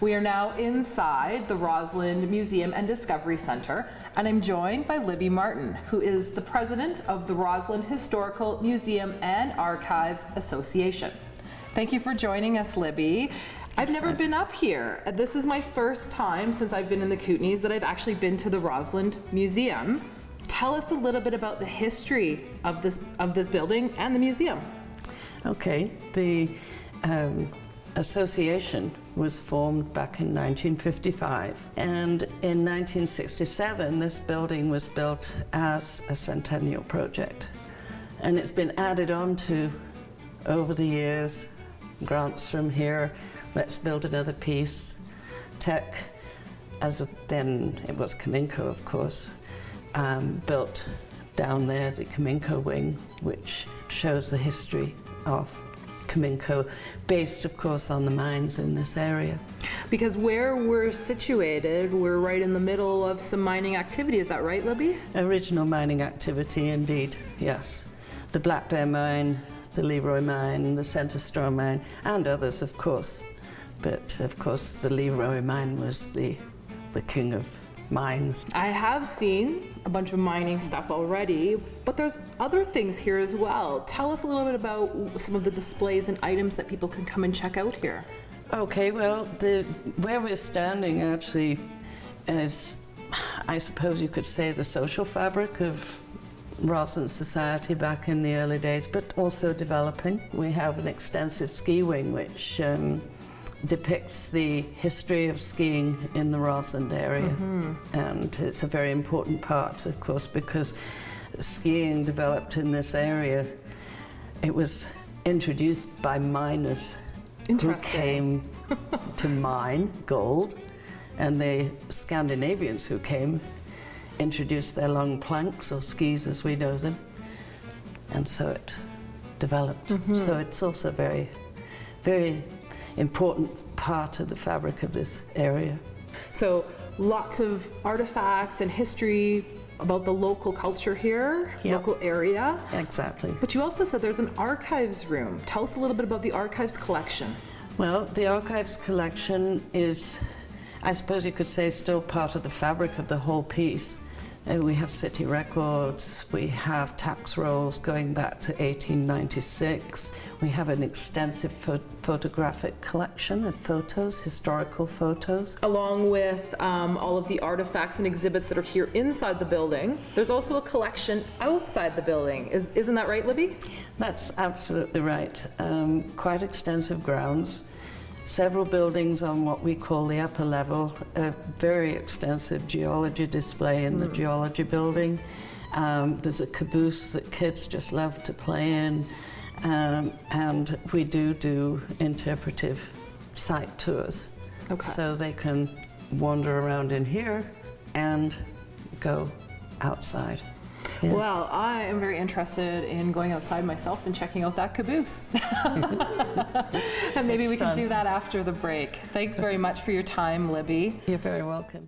We are now inside the Rossland Museum and Discovery Centre, and I'm joined by Libby Martin, who is the president of the Rossland Historical Museum and Archives Association. Thank you for joining us, Libby. I've never been up here. This is my first time since I've been in the Kootenays that I've actually been to the Rossland Museum. Tell us a little bit about the history of this building and the museum. Okay, the association was formed back in 1955, and in 1967 this building was built as a centennial project, and it's been added on to over the years. Grants from here, let's build another piece. Tech, then it was Cominco, of course, built down there the Cominco wing, which shows the history of Cominco, based of course on the mines in this area. Because where we're situated, we're right in the middle of some mining activity, is that right, Libby? Original mining activity indeed, yes. The Black Bear mine, the Leroy mine, the Centre Straw mine, and others of course. But of course the Leroy mine was the king of mines. I have seen a bunch of mining stuff already, but there's other things here as well. Tell us a little bit about some of the displays and items that people can come and check out here. Okay, well, where we're standing actually is, I suppose you could say, the social fabric of Rossland society back in the early days, but also developing. We have an extensive ski wing which depicts the history of skiing in the Rossland area. And it's a very important part, of course, because skiing developed in this area. It was introduced by miners who came to mine gold, and the Scandinavians who came introduced their long planks, or skis as we know them, and so it developed. So it's also very, very important part of the fabric of this area. So lots of artifacts and history about the local culture here, local area. Exactly. But you also said there's an archives room. Tell us a little bit about the archives collection. Well, the archives collection is, I suppose you could say, still part of the fabric of the whole piece. We have city records, we have tax rolls going back to 1896. We have an extensive photographic collection of photos, historical photos. Along with all of the artifacts and exhibits that are here inside the building, there's also a collection outside the building. Isn't that right, Libby? That's absolutely right. Quite extensive grounds. Several buildings on what we call the upper level, a very extensive geology display in the geology building. There's a caboose that kids just love to play in, and we do interpretive site tours. So they can wander around in here and go outside. Yeah. Well, I am very interested in going outside myself and checking out that caboose. And maybe we can do that after the break. Thanks very much for your time, Libby. You're very welcome.